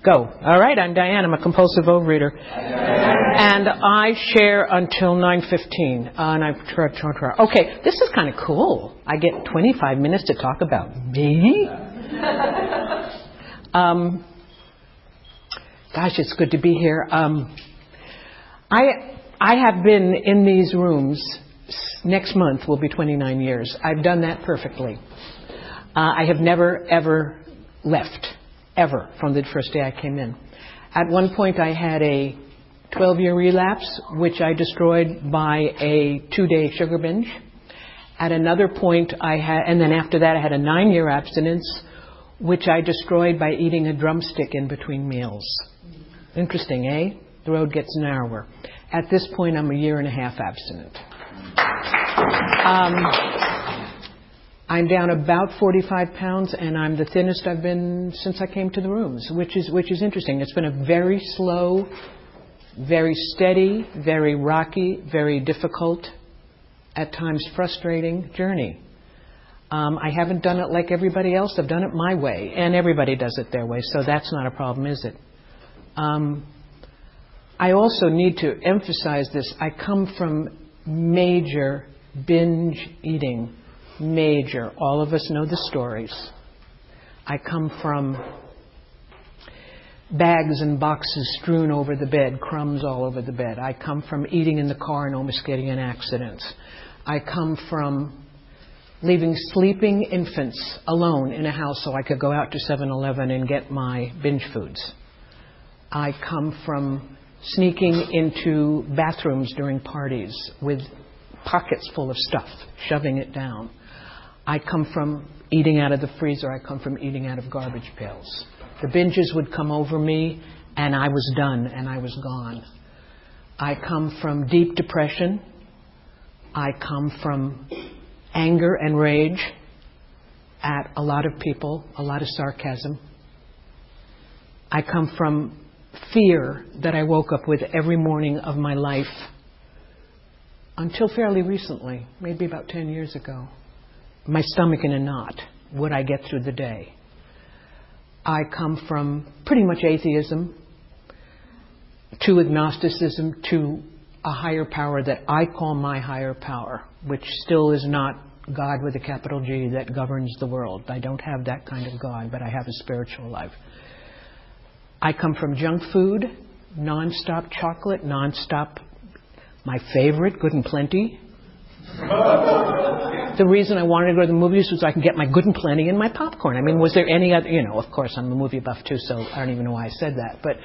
Go. All right, I'm Diane. I'm a compulsive overeater. And I share until 9:15. Okay, this is kind of cool. I get 25 minutes to talk about me. Gosh, it's good to be here. I have been in these rooms. Next month will be 29 years. I've done that perfectly. I have never, ever left. Ever, from the first day I came in. At one point I had a 12-year relapse, which I destroyed by a 2-day sugar binge. At another point and then after that I had a 9-year abstinence, which I destroyed by eating a drumstick in between meals. Interesting, eh? The road gets narrower. At this point I'm a 1.5 years abstinent. I'm down about 45 pounds, and I'm the thinnest I've been since I came to the rooms, which is interesting. It's been a very slow, very steady, very rocky, very difficult, at times frustrating journey. I haven't done it like everybody else. I've done it my way, and everybody does it their way, so that's not a problem, is it? I also need to emphasize this. I come from major binge eating. Major. All of us know the stories. I come from bags and boxes strewn over the bed, crumbs all over the bed. I come from eating in the car and almost getting in accidents. I come from leaving sleeping infants alone in a house so I could go out to 7-Eleven and get my binge foods. I come from sneaking into bathrooms during parties with pockets full of stuff, shoving it down. I come from eating out of the freezer. I come from eating out of garbage pails. The binges would come over me, and I was done, and I was gone. I come from deep depression. I come from anger and rage at a lot of people, a lot of sarcasm. I come from fear that I woke up with every morning of my life until fairly recently, maybe about 10 years ago. My stomach in a knot. Would I get through the day? I come from pretty much atheism to agnosticism to a higher power that I call my higher power, which still is not God with a capital G that governs the world. I don't have that kind of God, but I have a spiritual life. I come from junk food, non-stop chocolate, non-stop, my favorite, Good and Plenty. The reason I wanted to go to the movies was so I could get my Good and Plenty and my popcorn. I mean, was there any other, of course I'm a movie buff too, so I don't even know why I said that. But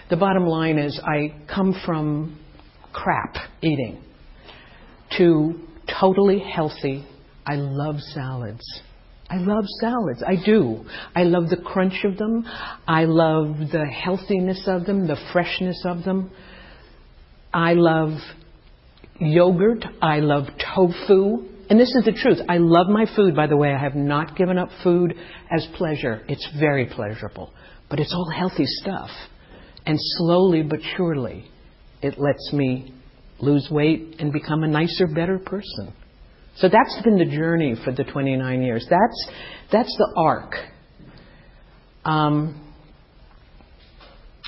the bottom line is I come from crap eating to totally healthy. I love salads. I love salads. I do. I love the crunch of them. I love the healthiness of them, the freshness of them. I love yogurt. I love tofu. And this is the truth. I love my food, by the way. I have not given up food as pleasure. It's very pleasurable. But it's all healthy stuff. And slowly but surely, it lets me lose weight and become a nicer, better person. So that's been the journey for the 29 years. That's the arc.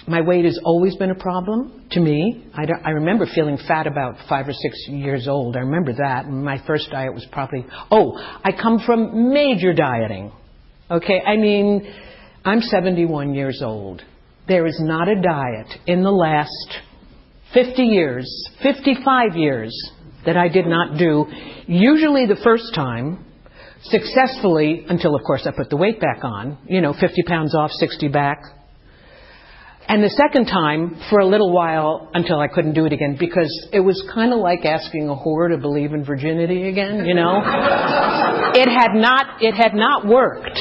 My weight has always been a problem to me. I remember feeling fat about 5 or 6 years old. I remember that. My first diet was probably... I come from major dieting. Okay, I mean, I'm 71 years old. There is not a diet in the last 50 years, 55 years that I did not do. Usually the first time, successfully, until of course I put the weight back on. 50 pounds off, 60 back. And the second time, for a little while, until I couldn't do it again, because it was kind of like asking a whore to believe in virginity again, It had not worked.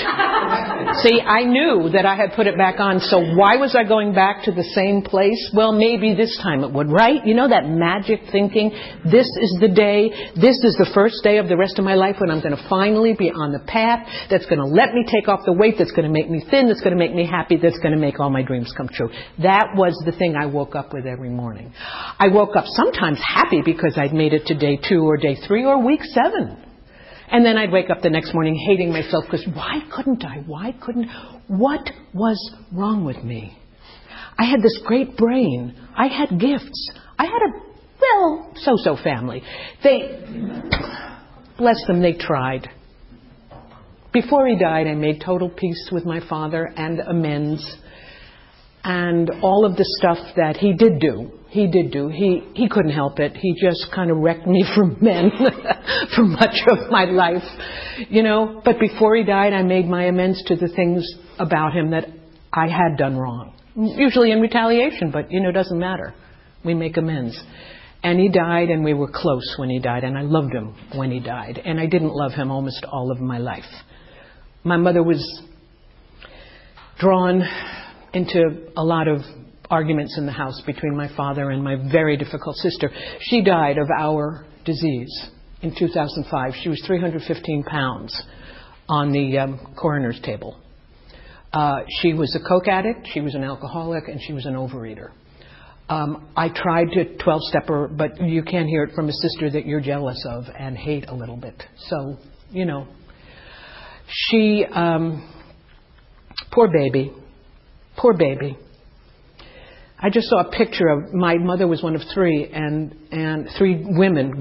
See, I knew that I had put it back on, so why was I going back to the same place? Well, maybe this time it would, right? That magic thinking, this is the day, this is the first day of the rest of my life when I'm going to finally be on the path that's going to let me take off the weight, that's going to make me thin, that's going to make me happy, that's going to make all my dreams come true. That was the thing I woke up with every morning. I woke up sometimes happy because I'd made it to day 2 or day 3 or week 7. And then I'd wake up the next morning hating myself because why couldn't I? What was wrong with me? I had this great brain. I had gifts. I had a, well, so-so family. Bless them, they tried. Before he died, I made total peace with my father and amends. And all of the stuff that he did do. He couldn't help it. He just kind of wrecked me from men for much of my life, you know. But before he died, I made my amends to the things about him that I had done wrong. Usually in retaliation, but, you know, it doesn't matter. We make amends. And he died, and we were close when he died, and I loved him when he died. And I didn't love him almost all of my life. My mother was drawn into a lot of arguments in the house between my father and my very difficult sister. She died of our disease in 2005. She was 315 pounds on the coroner's table. She was a coke addict, she was an alcoholic, and she was an overeater. I tried to 12-step her, but you can hear it from a sister that you're jealous of and hate a little bit. So, you know, she, poor baby. I just saw a picture of, my mother was one of three, and three women,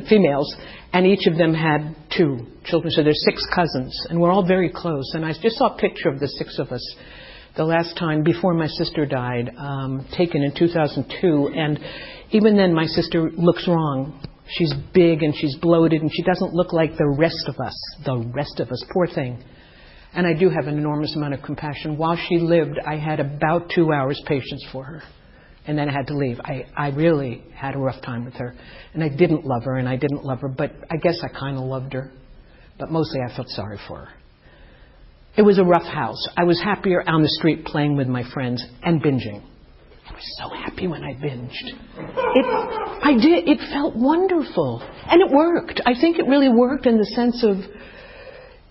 females, and each of them had 2 children. So there's 6 cousins, and we're all very close. And I just saw a picture of the 6 of us the last time before my sister died, taken in 2002. And even then, my sister looks wrong. She's big and she's bloated, and she doesn't look like the rest of us. Poor thing. And I do have an enormous amount of compassion. While she lived, I had about 2 hours patience for her. And then I had to leave. I really had a rough time with her. And I didn't love her, but I guess I kind of loved her. But mostly I felt sorry for her. It was a rough house. I was happier on the street playing with my friends and binging. I was so happy when I binged. It felt wonderful. And it worked. I think it really worked in the sense of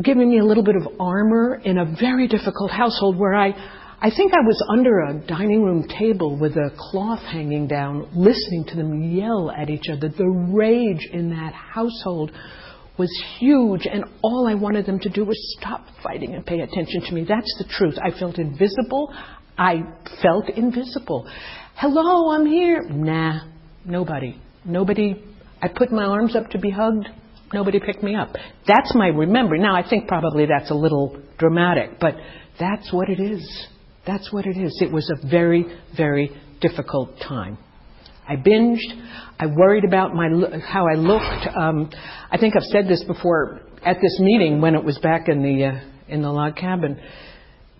giving me a little bit of armor in a very difficult household where I think I was under a dining room table with a cloth hanging down, listening to them yell at each other. The rage in that household was huge, and all I wanted them to do was stop fighting and pay attention to me. That's the truth. I felt invisible. Hello, I'm here. Nah, nobody. I put my arms up to be hugged. Nobody picked me up. That's my remembering. Now, I think probably that's a little dramatic, but that's what it is. It was a very, very difficult time. I binged. I worried about how I looked. I think I've said this before at this meeting when it was back in the log cabin,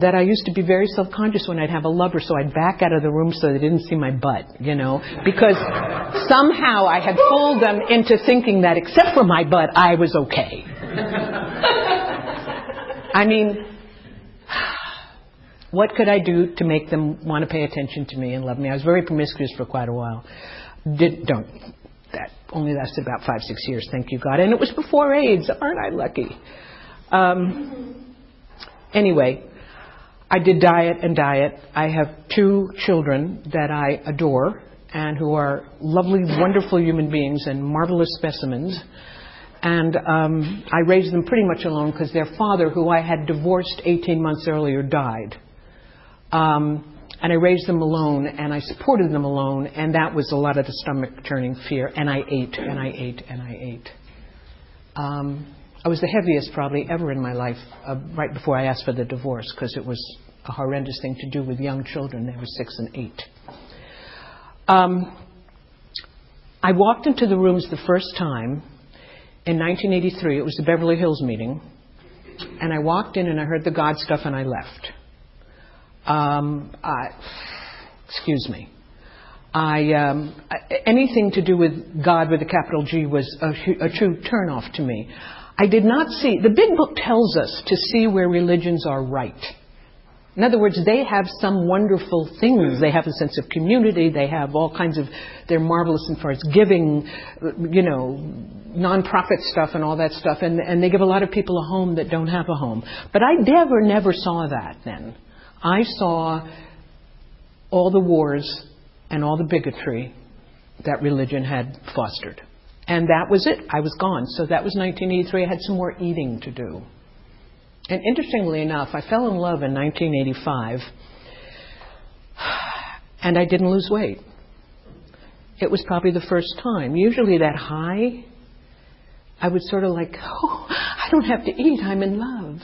that I used to be very self-conscious when I'd have a lover, so I'd back out of the room so they didn't see my butt, you know, because somehow I had fooled them into thinking that except for my butt, I was okay. I mean, what could I do to make them want to pay attention to me and love me? I was very promiscuous for quite a while. That only lasted about 5-6 years, thank you, God. And it was before AIDS. Aren't I lucky? Anyway, I did diet. I have 2 children that I adore and who are lovely, wonderful human beings and marvelous specimens. And I raised them pretty much alone because their father, who I had divorced 18 months earlier, died. And I raised them alone, and I supported them alone, and that was a lot of the stomach-churning fear. And I ate. I was the heaviest probably ever in my life right before I asked for the divorce, because it was a horrendous thing to do with young children. They were 6 and 8. I walked into the rooms the first time in 1983. It was the Beverly Hills meeting. And I walked in and I heard the God stuff and I left. Anything to do with God with a capital G was a true turnoff to me. I did not see, the big book tells us to see where religions are right. In other words, they have some wonderful things. They have a sense of community. They have all kinds of, they're marvelous as far as giving, you know, non-profit stuff and all that stuff. And they give a lot of people a home that don't have a home. But I never saw that then. I saw all the wars and all the bigotry that religion had fostered. And that was it. I was gone. So that was 1983. I had some more eating to do. And interestingly enough, I fell in love in 1985. And I didn't lose weight. It was probably the first time. Usually that high, I would sort of like, oh, I don't have to eat, I'm in love.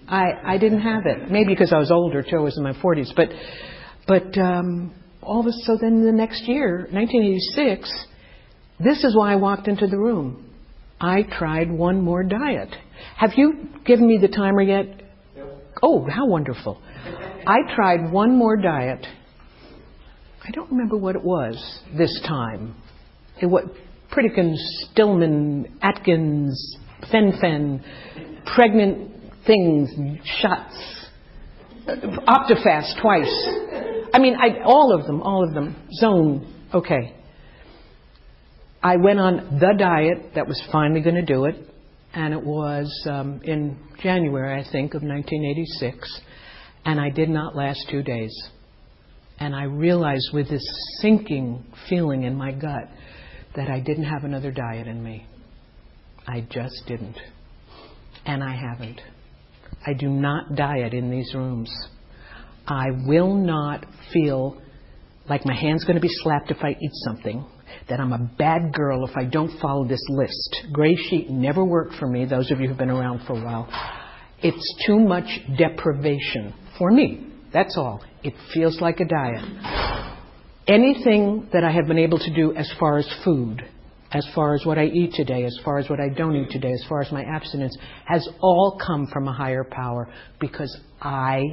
I didn't have it. Maybe because I was older too, I was in my 40s. But all of a sudden the next year, 1986, this is why I walked into the room. I tried one more diet. Have you given me the timer yet? Yep. Oh, how wonderful. I tried one more diet. I don't remember what it was this time. It was Pritikin, Stillman, Atkins, Fen, pregnant things, shots, Optifast twice. I mean, all of them. Zone, okay. I went on the diet that was finally going to do it, and it was in January, I think, of 1986, and I did not last 2 days. And I realized with this sinking feeling in my gut that I didn't have another diet in me. I just didn't. And I haven't. I do not diet in these rooms. I will not feel like my hand's going to be slapped if I eat something, that I'm a bad girl if I don't follow this list. Gray sheet never worked for me, those of you who've been around for a while. It's too much deprivation for me. That's all. It feels like a diet. Anything that I have been able to do as far as food, as far as what I eat today, as far as what I don't eat today, as far as my abstinence, has all come from a higher power because I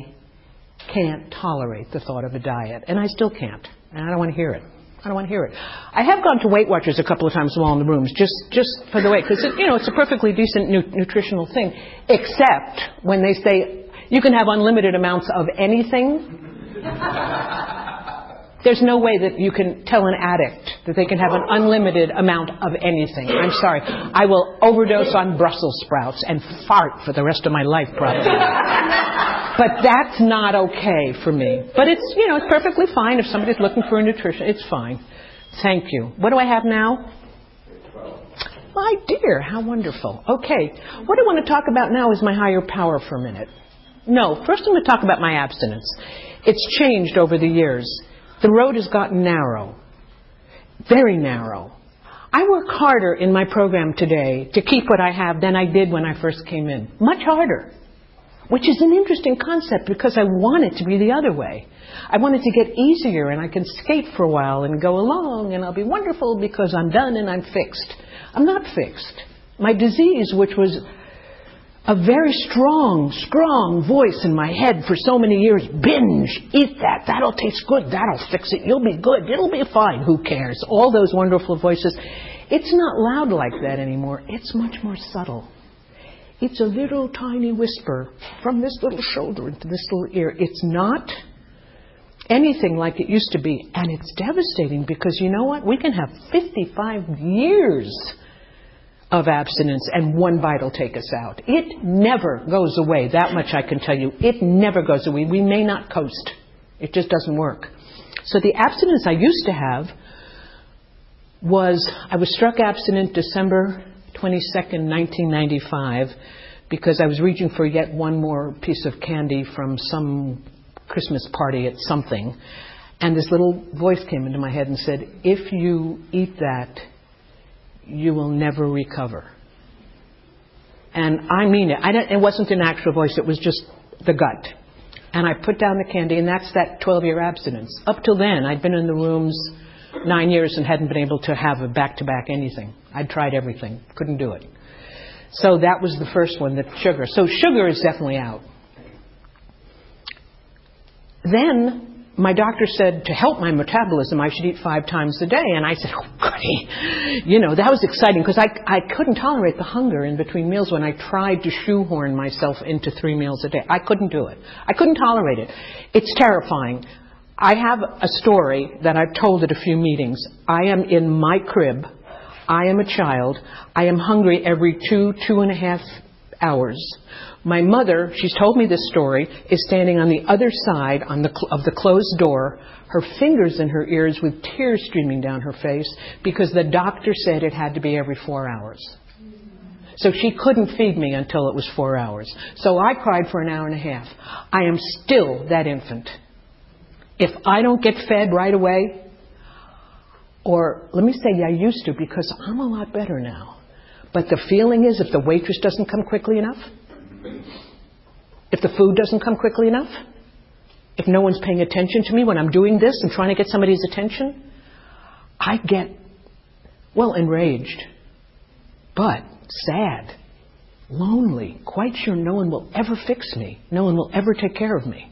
can't tolerate the thought of a diet. And I still can't. And I don't want to hear it. I don't want to hear it. I have gone to Weight Watchers a couple of times while in the rooms, just for the weight, because it's a perfectly decent nutritional thing, except when they say you can have unlimited amounts of anything. There's no way that you can tell an addict that they can have an unlimited amount of anything. I'm sorry. I will overdose on Brussels sprouts and fart for the rest of my life, probably. But that's not okay for me. But it's perfectly fine if somebody's looking for a nutrition. It's fine. Thank you. What do I have now? My dear, how wonderful. Okay. What I want to talk about now is my higher power for a minute. No, first I'm going to talk about my abstinence. It's changed over the years. The road has gotten narrow, very narrow. I work harder in my program today to keep what I have than I did when I first came in. Much harder, which is an interesting concept because I want it to be the other way. I want it to get easier and I can skate for a while and go along and I'll be wonderful because I'm done and I'm fixed. I'm not fixed. My disease, which was a very strong voice in my head for so many years. Binge, eat that, that'll taste good, that'll fix it, you'll be good, it'll be fine, who cares? All those wonderful voices. It's not loud like that anymore. It's much more subtle. It's a little tiny whisper from this little shoulder into this little ear. It's not anything like it used to be. And it's devastating because you know what? We can have 55 years of abstinence and one bite will take us out. It never goes away. That much I can tell you. It never goes away. We may not coast. It just doesn't work. So the abstinence I used to have was, I was struck abstinent December 22nd, 1995, because I was reaching for yet one more piece of candy from some Christmas party at something. And this little voice came into my head and said, if you eat that, you will never recover. And I mean it. It wasn't an actual voice. It was just the gut. And I put down the candy, and that's that 12-year abstinence. Up till then, I'd been in the rooms 9 years and hadn't been able to have a back-to-back anything. I'd tried everything. Couldn't do it. So that was the first one, the sugar. So sugar is definitely out. Then my doctor said to help my metabolism, I should eat 5 times a day. And I said, oh, goody. That was exciting because I couldn't tolerate the hunger in between meals when I tried to shoehorn myself into 3 meals a day. I couldn't do it. I couldn't tolerate it. It's terrifying. I have a story that I've told at a few meetings. I am in my crib. I am a child. I am hungry every 2.5 hours. My mother, she's told me this story, is standing on the other side of the closed door, her fingers in her ears with tears streaming down her face because the doctor said it had to be every 4 hours. So she couldn't feed me until it was 4 hours. So I cried for an hour and a half. I am still that infant If I don't get fed right away, or let me say I used to, because I'm a lot better now. But the feeling is, if the waitress doesn't come quickly enough, if the food doesn't come quickly enough, if no one's paying attention to me when I'm doing this and trying to get somebody's attention, I get, well, enraged, but sad, lonely, quite sure no one will ever fix me. No one will ever take care of me.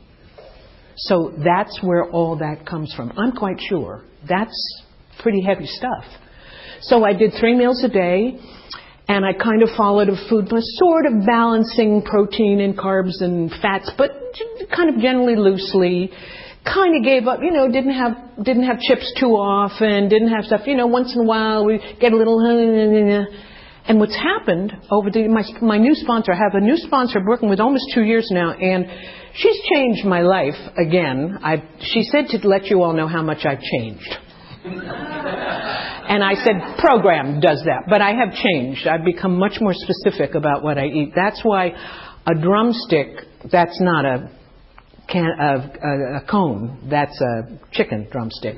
So that's where all that comes from. I'm quite sure. That's pretty heavy stuff. So I did 3 meals a day, and I kind of followed a food plan, sort of balancing protein and carbs and fats, but kind of generally loosely. Kind of gave up, didn't have chips too often, didn't have stuff, once in a while we get a little, and what's happened over my new sponsor, I have a new sponsor I'm working with almost 2 years now, and she's changed my life again. She said to let you all know how much I've changed. And I said, program does that. But I have changed. I've become much more specific about what I eat. That's why a drumstick, that's not a cone, that's a chicken drumstick,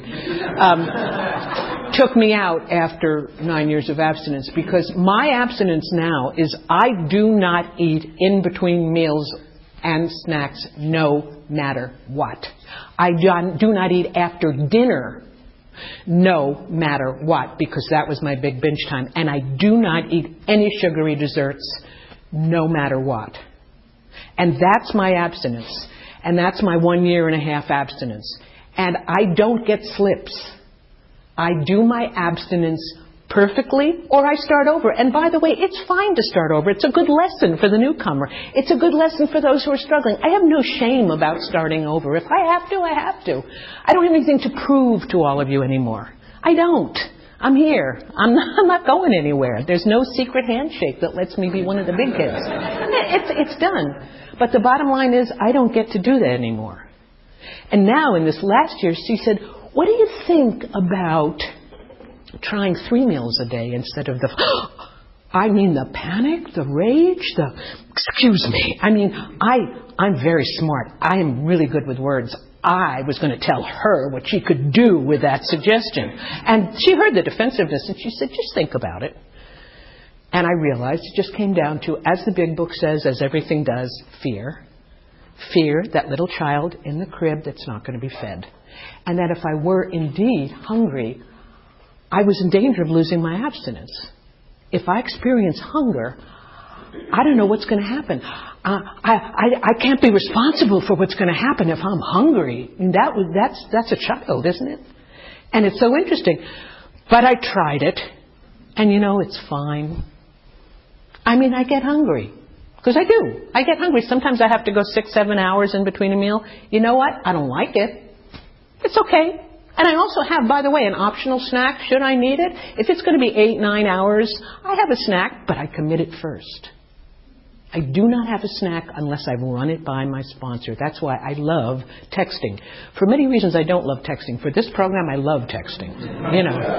took me out after 9 years of abstinence, because my abstinence now is I do not eat in between meals and snacks no matter what. I do not eat after dinner no matter what, because that was my big binge time. And I do not eat any sugary desserts no matter what. And that's my abstinence. And that's my 1.5 year abstinence. And I don't get slips. I do my abstinence perfectly, or I start over. And by the way, it's fine to start over. It's a good lesson for the newcomer. It's a good lesson for those who are struggling. I have no shame about starting over. If I have to, I have to. I don't have anything to prove to all of you anymore. I don't. I'm here. I'm not going anywhere. There's no secret handshake that lets me be one of the big kids. It's done. But the bottom line is, I don't get to do that anymore. And now, in this last year, she said, what do you think about trying 3 meals a day instead of the panic, the rage, excuse me. I'm very smart. I am really good with words. I was going to tell her what she could do with that suggestion. And she heard the defensiveness and she said, just think about it. And I realized it just came down to, as the big book says, as everything does, fear. Fear, that little child in the crib that's not going to be fed. And that if I were indeed hungry, I was in danger of losing my abstinence. If I experience hunger, I don't know what's going to happen. I can't be responsible for what's going to happen if I'm hungry. That's a child, isn't it? And it's so interesting. But I tried it, and it's fine. I get hungry. Because I do. I get hungry. Sometimes I have to go 6-7 hours in between a meal. You know what? I don't like it. It's okay. And I also have, by the way, an optional snack should I need it. If it's going to be 8-9 hours, I have a snack, but I commit it first. I do not have a snack unless I've run it by my sponsor. That's why I love texting. For many reasons, I don't love texting. For this program, I love texting.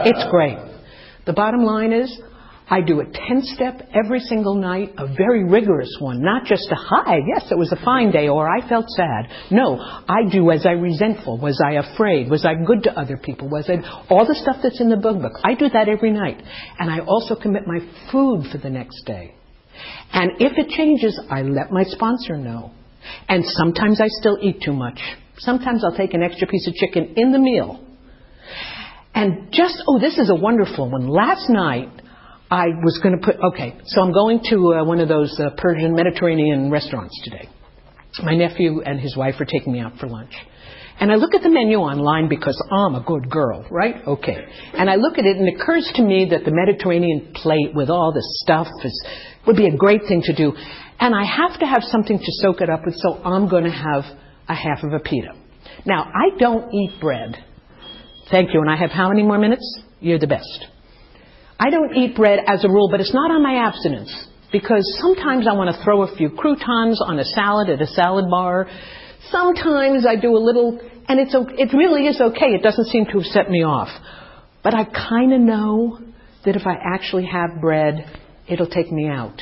It's great. The bottom line is, I do a 10-step every single night, a very rigorous one, not just a, hi, yes, it was a fine day, or I felt sad. No, I do, was I resentful? Was I afraid? Was I good to other people? Was I, all the stuff that's in the book. I do that every night. And I also commit my food for the next day. And if it changes, I let my sponsor know. And sometimes I still eat too much. Sometimes I'll take an extra piece of chicken in the meal. And this is a wonderful one. Last night, I was going to so I'm going to one of those Persian Mediterranean restaurants today. My nephew and his wife are taking me out for lunch. And I look at the menu online because I'm a good girl, right? Okay. And I look at it and it occurs to me that the Mediterranean plate with all this stuff would be a great thing to do. And I have to have something to soak it up with, so I'm going to have a half of a pita. Now, I don't eat bread. Thank you. And I have how many more minutes? You're the best. I don't eat bread as a rule, but it's not on my abstinence, because sometimes I want to throw a few croutons on a salad at a salad bar. Sometimes I do a little, and it really is okay. It doesn't seem to have set me off. But I kind of know that if I actually have bread, it'll take me out.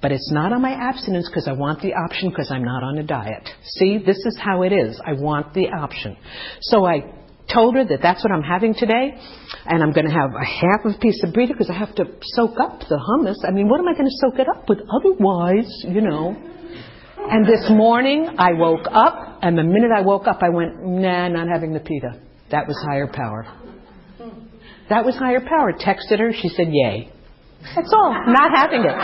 But it's not on my abstinence because I want the option because I'm not on a diet. See, this is how it is. I want the option. So I told her that that's what I'm having today, and I'm going to have a half of a piece of burrito because I have to soak up the hummus. I mean, what am I going to soak it up with otherwise, you know? And this morning I woke up, and the minute I woke up I went, nah, not having the pita. That was higher power. That was higher power. Texted her, she said, yay. That's all. Not having it.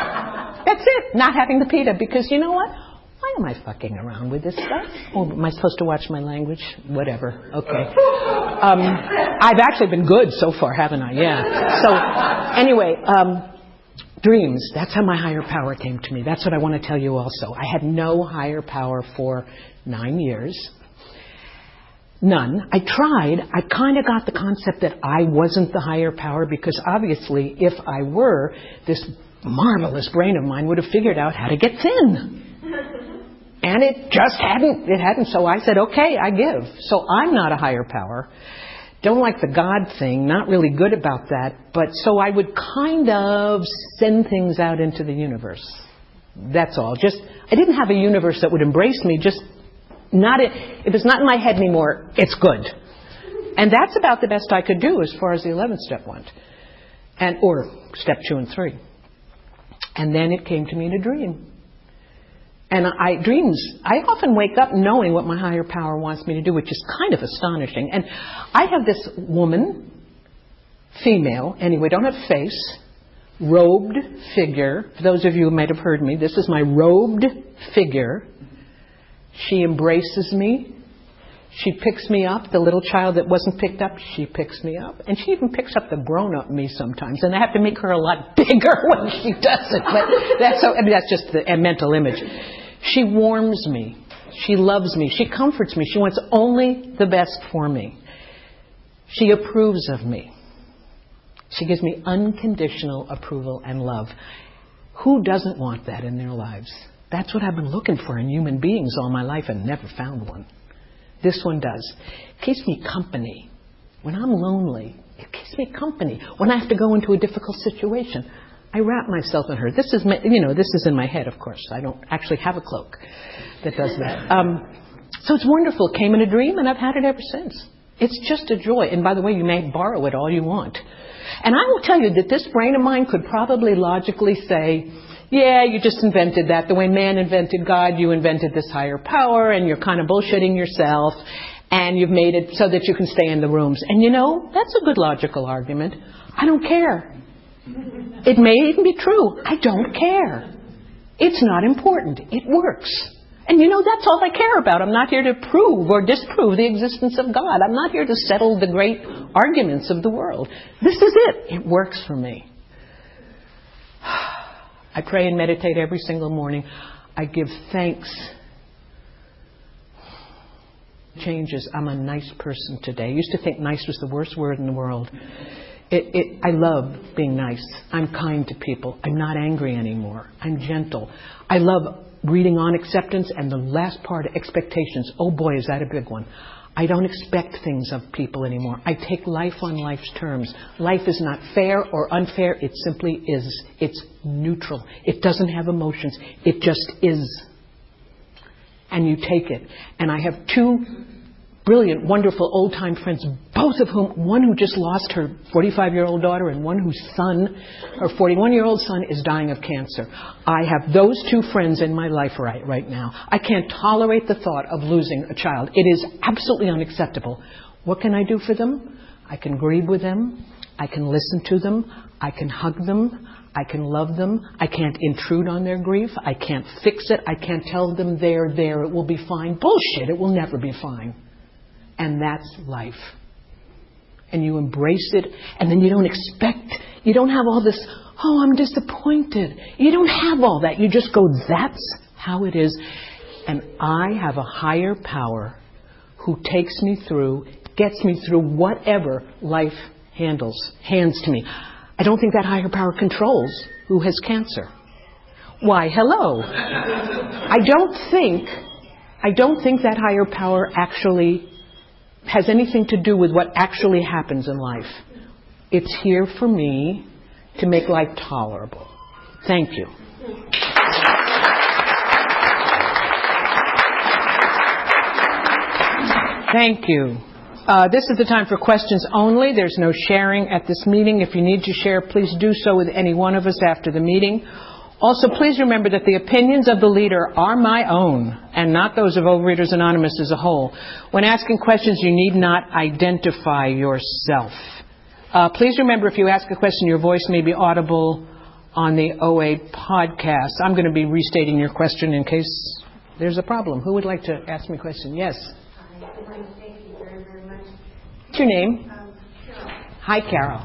That's it. Not having the pita. Because you know what? Why am I fucking around with this stuff? Oh, am I supposed to watch my language? Whatever. Okay. I've actually been good so far, haven't I? Yeah. So, anyway, dreams. That's how my higher power came to me. That's what I want to tell you also. I had no higher power for 9 years. None. I tried. I kind of got the concept that I wasn't the higher power because obviously if I were, this marvelous brain of mine would have figured out how to get thin. And it just hadn't. It hadn't. So I said, okay, I give. So I'm not a higher power. Don't like the God thing. Not really good about that. But so I would kind of send things out into the universe. That's all. Just, I didn't have a universe that would embrace me. Just not it. If it's not in my head anymore, it's good. And that's about the best I could do as far as the 11th step went. Or step 2 and 3. And then it came to me in a dream. And dreams, I often wake up knowing what my higher power wants me to do, which is kind of astonishing. And I have this woman, female, anyway, don't have face, robed figure. For those of you who might have heard me, this is my robed figure. She embraces me. She picks me up. The little child that wasn't picked up, she picks me up. And she even picks up the grown-up me sometimes. And I have to make her a lot bigger when she does it. But that's just a mental image. She warms me. She loves me. She comforts me. She wants only the best for me. She approves of me. She gives me unconditional approval and love. Who doesn't want that in their lives? That's what I've been looking for in human beings all my life and never found one. This one does. It keeps me company. When I'm lonely, it keeps me company. When I have to go into a difficult situation, I wrap myself in her. This is this is in my head, of course. I don't actually have a cloak that does that. So it's wonderful. It came in a dream, and I've had it ever since. It's just a joy. And by the way, you may borrow it all you want. And I will tell you that this brain of mine could probably logically say, yeah, you just invented that. The way man invented God, you invented this higher power, and you're kind of bullshitting yourself, and you've made it so that you can stay in the rooms. And you know, that's a good logical argument. I don't care. It may even be true. I don't care. It's not important. It works. And you know, that's all I care about. I'm not here to prove or disprove the existence of God. I'm not here to settle the great arguments of the world. This is it. It works for me. I pray and meditate every single morning. I give thanks. Changes. I'm a nice person today. I used to think nice was the worst word in the world. I love being nice. I'm kind to people. I'm not angry anymore. I'm gentle. I love reading on acceptance and the last part, expectations. Oh boy, is that a big one. I don't expect things of people anymore. I take life on life's terms. Life is not fair or unfair. It simply is. It's neutral. It doesn't have emotions. It just is. And you take it. And I have 2 brilliant, wonderful, old-time friends, both of whom, one who just lost her 45-year-old daughter and one whose son, her 41-year-old son, is dying of cancer. I have those 2 friends in my life right now. I can't tolerate the thought of losing a child. It is absolutely unacceptable. What can I do for them? I can grieve with them. I can listen to them. I can hug them. I can love them. I can't intrude on their grief. I can't fix it. I can't tell them they're there. It will be fine. Bullshit. It will never be fine. And that's life. And you embrace it, and then you don't have all this, oh, I'm disappointed. You don't have all that. You just go, that's how it is. And I have a higher power who takes me through, gets me through whatever life hands to me. I don't think that higher power controls who has cancer. Why, hello. I don't think that higher power actually has anything to do with what actually happens in life. It's here for me to make life tolerable. Thank you. Thank you. This is the time for questions only. There's no sharing at this meeting. If you need to share, please do so with any one of us after the meeting. Also, please remember that the opinions of the leader are my own and not those of Overeaters Anonymous as a whole. When asking questions, you need not identify yourself. Please remember, if you ask a question, your voice may be audible on the OA podcast. I'm going to be restating your question in case there's a problem. Who would like to ask me a question? Yes. I'd like to thank you very, very much. What's your name? Carol. Hi, Carol.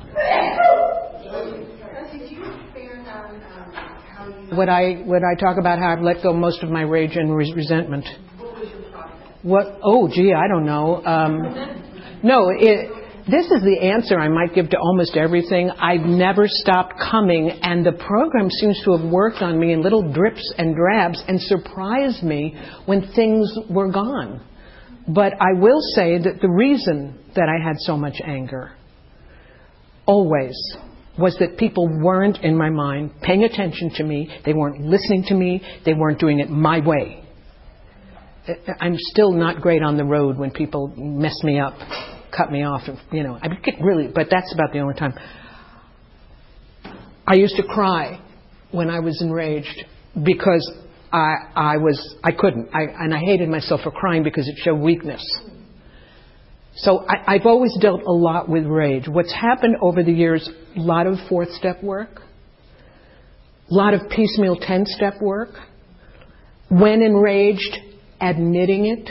Did you expand on how you... Would I talk about how I've let go most of my rage and resentment? What was your process? What? Oh, gee, I don't know. This is the answer I might give to almost everything. I've never stopped coming, and the program seems to have worked on me in little drips and drabs and surprised me when things were gone. But I will say that the reason that I had so much anger always was that people weren't, in my mind, paying attention to me. They weren't listening to me. They weren't doing it my way. I'm still not great on the road when people mess me up, cut me off, I get really, but that's about the only time. I used to cry when I was enraged because I couldn't. And I hated myself for crying because it showed weakness. So I've always dealt a lot with rage. What's happened over the years, a lot of fourth step work, a lot of piecemeal 10-step work. When enraged, admitting it,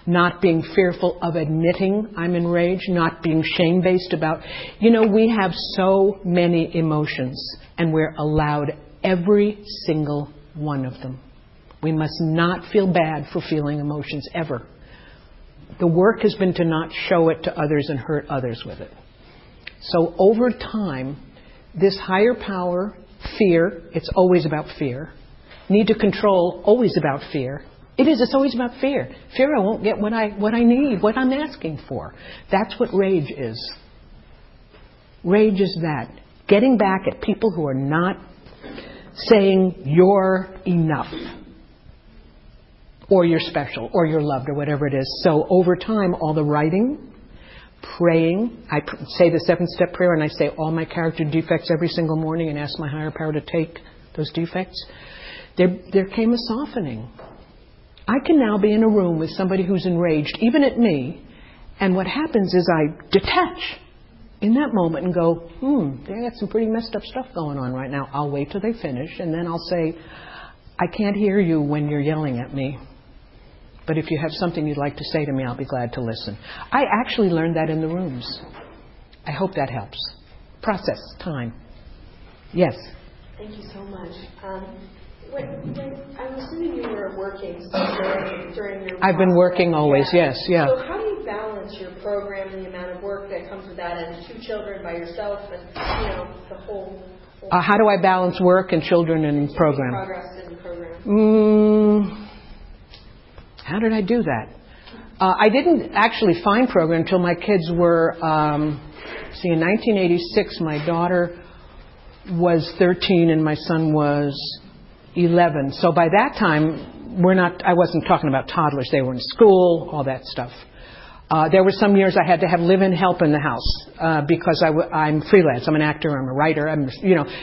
not being fearful of admitting I'm enraged, not being shame-based about... we have so many emotions, and we're allowed every single one of them. We must not feel bad for feeling emotions, ever. The work has been to not show it to others and hurt others with it. So over time, this higher power, fear, it's always about fear. Need to control, always about fear. It's always about fear. Fear I won't get what I need, what I'm asking for. That's what rage is. Rage is that. Getting back at people who are not saying you're enough, or you're special, or you're loved, or whatever it is. So over time, all the writing, praying, I say the 7-step prayer, and I say all my character defects every single morning and ask my higher power to take those defects. There came a softening. I can now be in a room with somebody who's enraged, even at me, and what happens is I detach in that moment and go, they got some pretty messed up stuff going on right now. I'll wait till they finish, and then I'll say, I can't hear you when you're yelling at me, but if you have something you'd like to say to me, I'll be glad to listen. I actually learned that in the rooms. I hope that helps. Process, time. Yes? Thank you so much. I'm assuming you were working during your... I've been working always, yes, yeah. So how do you balance your program and the amount of work that comes with that, and 2 children by yourself, and the whole how do I balance work and children and program? Progress in the program. How did I do that? I didn't actually find program until my kids were... in 1986, my daughter was 13 and my son was 11. So by that time, I wasn't talking about toddlers. They were in school, all that stuff. There were some years I had to have live-in help in the house because I'm freelance. I'm an actor. I'm a writer.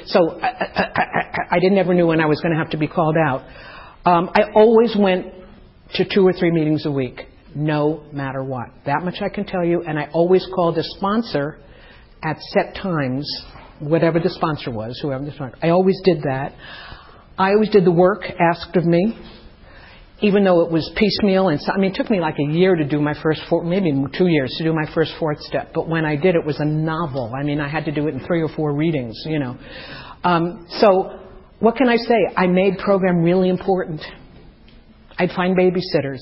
So I never knew when I was going to have to be called out. I always went to 2 or 3 meetings a week, no matter what. That much I can tell you. And I always called a sponsor at set times, whatever the sponsor was, whoever the sponsor. I always did that. I always did the work asked of me, even though it was piecemeal. And it took me like a year to do my first maybe 2 years to do my first 4th step. But when I did, it was a novel. I had to do it in 3 or 4 readings, So what can I say? I made program really important. I'd find babysitters.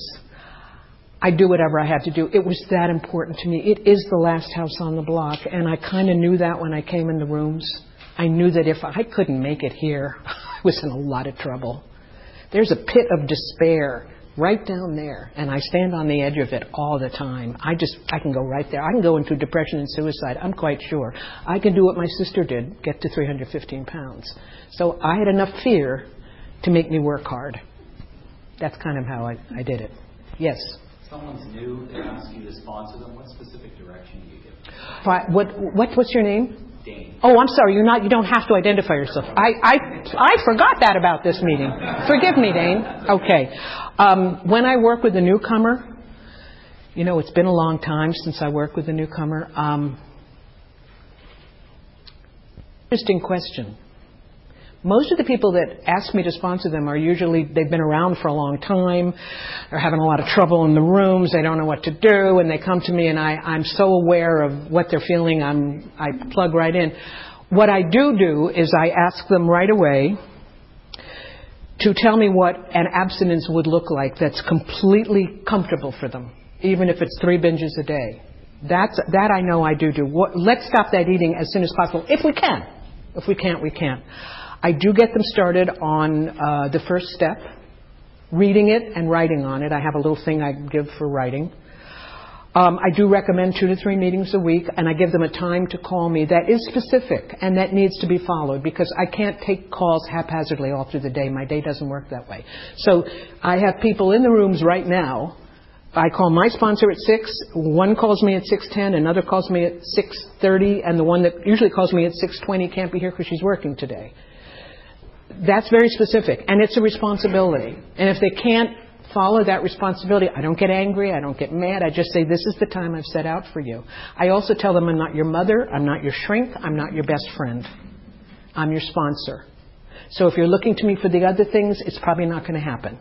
I'd do whatever I had to do. It was that important to me. It is the last house on the block. And I kind of knew that when I came in the rooms. I knew that if I couldn't make it here, I was in a lot of trouble. There's a pit of despair right down there, and I stand on the edge of it all the time. I can go right there. I can go into depression and suicide, I'm quite sure. I can do what my sister did, get to 315 pounds. So I had enough fear to make me work hard. That's kind of how I did it. Yes? someone's new, they ask you to sponsor them, what specific direction do you give? What's your name? Dane. Oh, I'm sorry. You don't have to identify yourself. I forgot that about this meeting. Forgive me, Dane. Okay. When I work with a newcomer, it's been a long time since I worked with a newcomer. Interesting question. Most of the people that ask me to sponsor them are usually, they've been around for a long time, they're having a lot of trouble in the rooms, they don't know what to do, and they come to me and I'm so aware of what they're feeling, I plug right in. What I do is I ask them right away to tell me what an abstinence would look like that's completely comfortable for them, even if it's 3 binges a day. That I know I do. Let's stop that eating as soon as possible, if we can. If we can't, we can't. I do get them started on the first step, reading it and writing on it. I have a little thing I give for writing. I do recommend 2 to 3 meetings a week, and I give them a time to call me that is specific and that needs to be followed, because I can't take calls haphazardly all through the day. My day doesn't work that way. So I have people in the rooms right now. I call my sponsor at 6. One calls me at 6:10. Another calls me at 6:30. And the one that usually calls me at 6:20 can't be here because she's working today. That's very specific. And it's a responsibility. And if they can't follow that responsibility, I don't get angry. I don't get mad. I just say, this is the time I've set out for you. I also tell them I'm not your mother. I'm not your shrink. I'm not your best friend. I'm your sponsor. So if you're looking to me for the other things, it's probably not going to happen.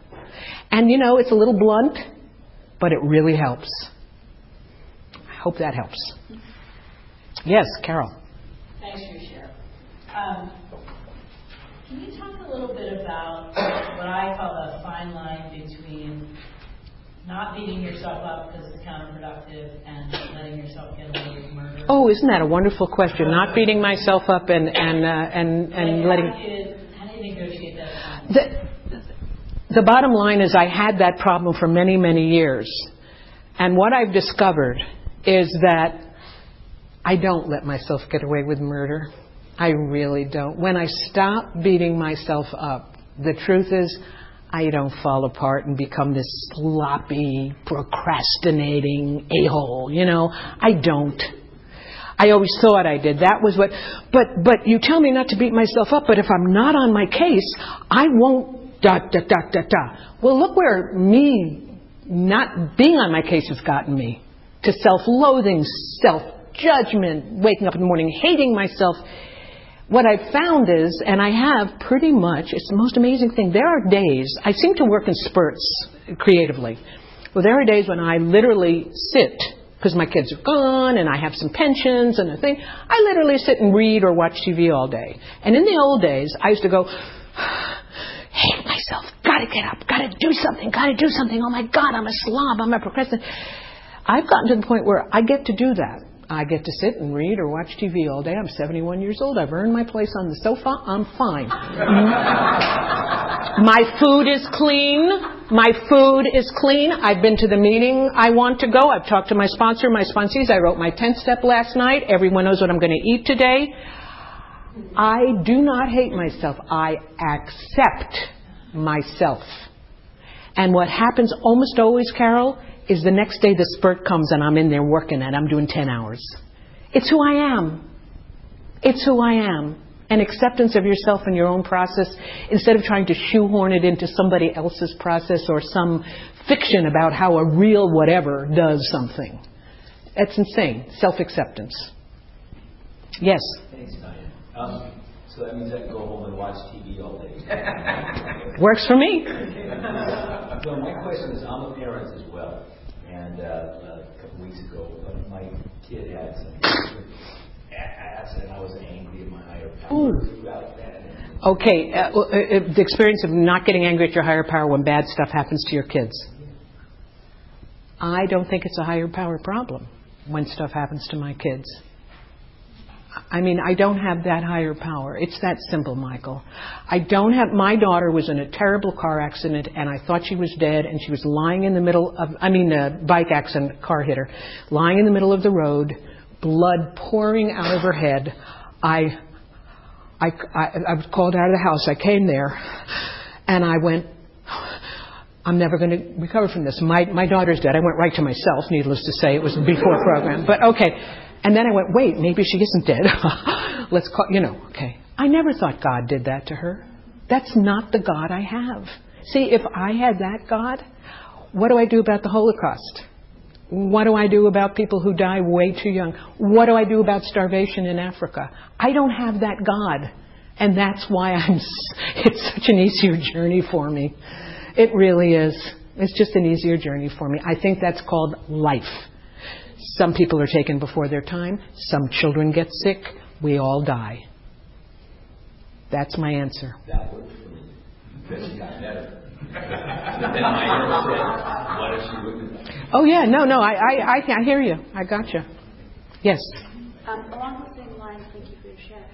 And, it's a little blunt, but it really helps. I hope that helps. Yes, Carol. Thanks for your share. Can you talk a little bit about what I call the fine line between not beating yourself up because it's counterproductive and letting yourself get away with murder? Oh, isn't that a wonderful question? Not beating myself up and letting... How do you negotiate that? The bottom line is I had that problem for many, many years. And what I've discovered is that I don't let myself get away with murder. I really don't. When I stop beating myself up, the truth is I don't fall apart and become this sloppy, procrastinating a-hole. I don't. I always thought I did. That was what... But you tell me not to beat myself up, but if I'm not on my case, I won't... Well, look where me not being on my case has gotten me. To self-loathing, self-judgment, waking up in the morning, hating myself. What I've found is, and I have pretty much, it's the most amazing thing, there are days, I seem to work in spurts creatively. Well, there are days when I literally sit, because my kids are gone and I have some pensions and a thing, I literally sit and read or watch TV all day. And in the old days, I used to go... hate myself, gotta get up, gotta do something, oh my God, I'm a slob, I'm a procrastinator. I've gotten to the point where I get to do that. I get to sit and read or watch TV all day. I'm 71 years old, I've earned my place on the sofa, I'm fine. My food is clean, I've been to the meeting I want to go, I've talked to my sponsor, my sponsees, I wrote my 10th step last night, everyone knows what I'm going to eat today. I do not hate myself. I accept myself. And what happens almost always, Carol, is the next day the spurt comes and I'm in there working and I'm doing 10 hours. It's who I am. It's who I am. And acceptance of yourself and your own process, instead of trying to shoehorn it into somebody else's process or some fiction about how a real whatever does something. That's insane. Self-acceptance. Yes? Thanks, Diane. So that means I can go home and watch TV all day. Works for me. So my question is, I'm a parent as well. And a couple weeks ago, my kid had some acid, and I was angry at my higher power throughout that. Okay, the experience of not getting angry at your higher power when bad stuff happens to your kids. I don't think it's a higher power problem when stuff happens to my kids. I mean, I don't have that higher power. It's that simple, Michael. My daughter was in a terrible car accident and I thought she was dead, and she was lying in the middle of, bike accident, car hit her, lying in the middle of the road, blood pouring out of her head. I was called out of the house. I came there and I went, I'm never going to recover from this. My daughter's dead. I went right to myself, needless to say. It was before program. But okay. And then I went, wait, maybe she isn't dead. Let's call, okay. I never thought God did that to her. That's not the God I have. See, if I had that God, what do I do about the Holocaust? What do I do about people who die way too young? What do I do about starvation in Africa? I don't have that God. And that's why it's such an easier journey for me. It really is. It's just an easier journey for me. I think that's called life. Some people are taken before their time. Some children get sick. We all die. That's my answer. That worked for me. Because she got better. But then my hero said, what if she wouldn't have done? Oh, yeah. No. I hear you. I got you. Yes. Along the same lines, thank you for your share.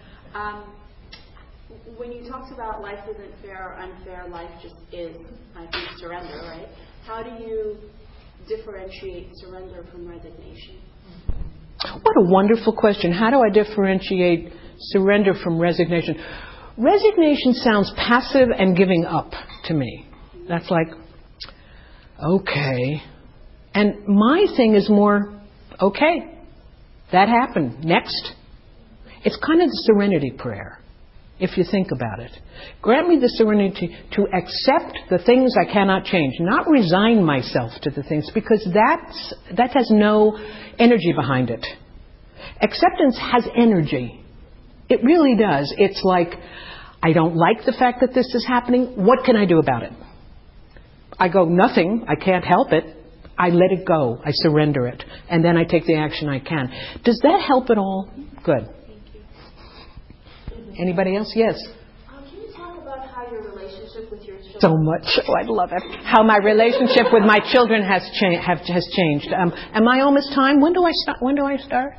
When you talked about life isn't fair or unfair, life just is, I think, surrender, right? How do you differentiate surrender from resignation? What a wonderful question. How do I differentiate surrender from resignation? Resignation sounds passive and giving up to me. That's like, okay. And my thing is more, okay, that happened. Next. It's kind of the serenity prayer, if you think about it. Grant me the serenity to accept the things I cannot change, not resign myself to the things, because that has no energy behind it. Acceptance has energy. It really does. It's like, I don't like the fact that this is happening. What can I do about it? I go, nothing. I can't help it. I let it go. I surrender it. And then I take the action I can. Does that help at all? Good. Anybody else? Yes. Can you talk about how your relationship with your children... So much. Oh, I'd love it. How my relationship with my children has changed. Am I almost time? When do I start?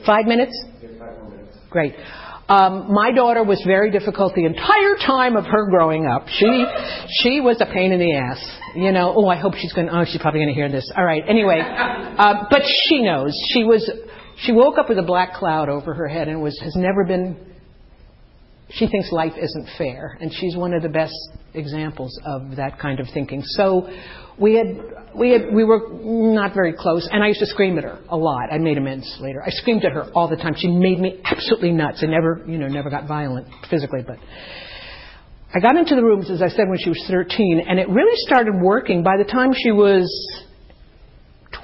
5 minutes? 5 more minutes. Great. My daughter was very difficult the entire time of her growing up. She was a pain in the ass. Oh, I hope she's probably going to hear this. All right. Anyway, but she knows. She woke up with a black cloud over her head and has never been. She thinks life isn't fair, and she's one of the best examples of that kind of thinking. So we were not very close, and I used to scream at her a lot. I made amends later. I screamed at her all the time. She made me absolutely nuts. I never got violent physically, but I got into the rooms, as I said, when she was 13, and it really started working. By the time she was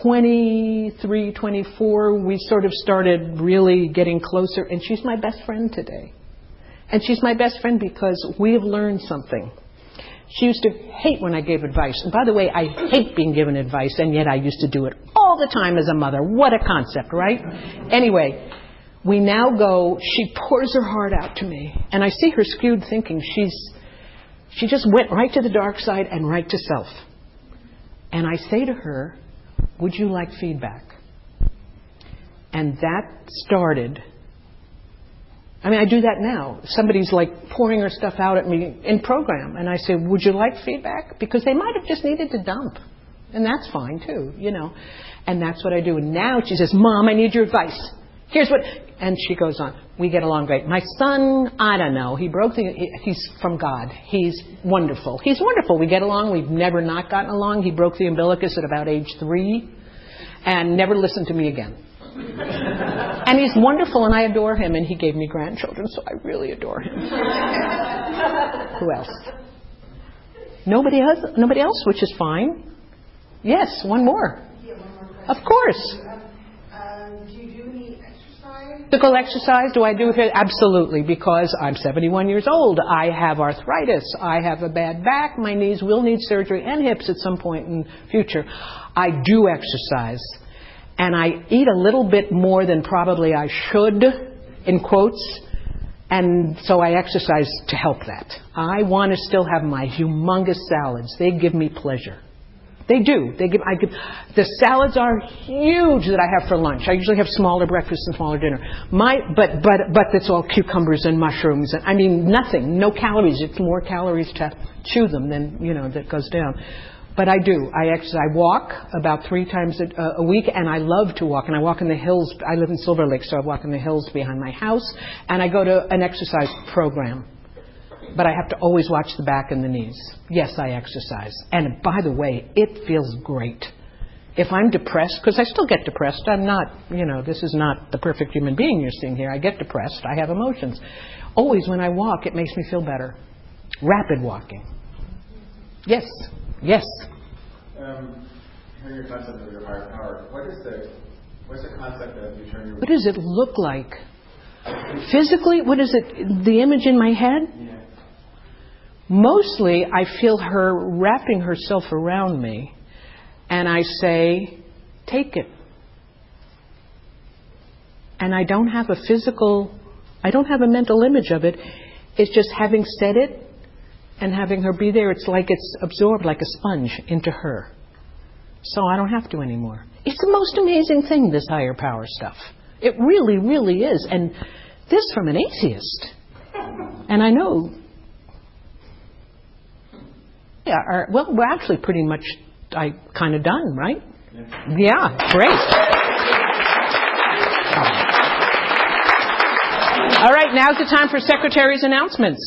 23, 24, we sort of started really getting closer, and she's my best friend today. And she's my best friend because we have learned something. She used to hate when I gave advice. And by the way, I hate being given advice, and yet I used to do it all the time as a mother. What a concept, right? Anyway, we now go, she pours her heart out to me. And I see her skewed thinking. She just went right to the dark side and right to self. And I say to her, would you like feedback? And that started... I do that now. Somebody's like pouring her stuff out at me in program. And I say, would you like feedback? Because they might have just needed to dump. And that's fine too, And that's what I do. And now she says, Mom, I need your advice. Here's what... And she goes on. We get along great. My son, I don't know. He's from God. He's wonderful. He's wonderful. We get along. We've never not gotten along. He broke the umbilicus at about age 3 and never listened to me again. And he's wonderful, and I adore him, and he gave me grandchildren, so I really adore him. Who else? Nobody else, which is fine. Yes, one more. Yeah, one more question. Of course. Do you do any exercise? Physical exercise, do I do it? Absolutely, because I'm 71 years old. I have arthritis. I have a bad back. My knees will need surgery and hips at some point in the future. I do exercise. And I eat a little bit more than probably I should, in quotes, and so I exercise to help that. I want to still have my humongous salads. They give me pleasure. They do. The salads are huge that I have for lunch. I usually have smaller breakfast and smaller dinner. But it's all cucumbers and mushrooms. Nothing, no calories. It's more calories to chew them than, that goes down. But I do. I exercise. I walk about 3 times a week, and I love to walk. And I walk in the hills. I live in Silver Lake, so I walk in the hills behind my house. And I go to an exercise program. But I have to always watch the back and the knees. Yes, I exercise. And by the way, it feels great. If I'm depressed, because I still get depressed, I'm not, this is not the perfect human being you're seeing here. I get depressed. I have emotions. Always when I walk, it makes me feel better. Rapid walking. Yes. Yes. Hearing your concept of your higher power, what's the concept that you turn your... What does it look like? Physically, what is it? The image in my head? Yeah. Mostly, I feel her wrapping herself around me, and I say, take it. And I don't have a mental image of it. It's just having said it and having her be there. It's like it's absorbed like a sponge into her. So I don't have to anymore. It's the most amazing thing, this higher power stuff. It really, really is. And this from an atheist. And I know, we're actually pretty much kind of done, right? Yeah, great. All right, now's the time for Secretary's announcements.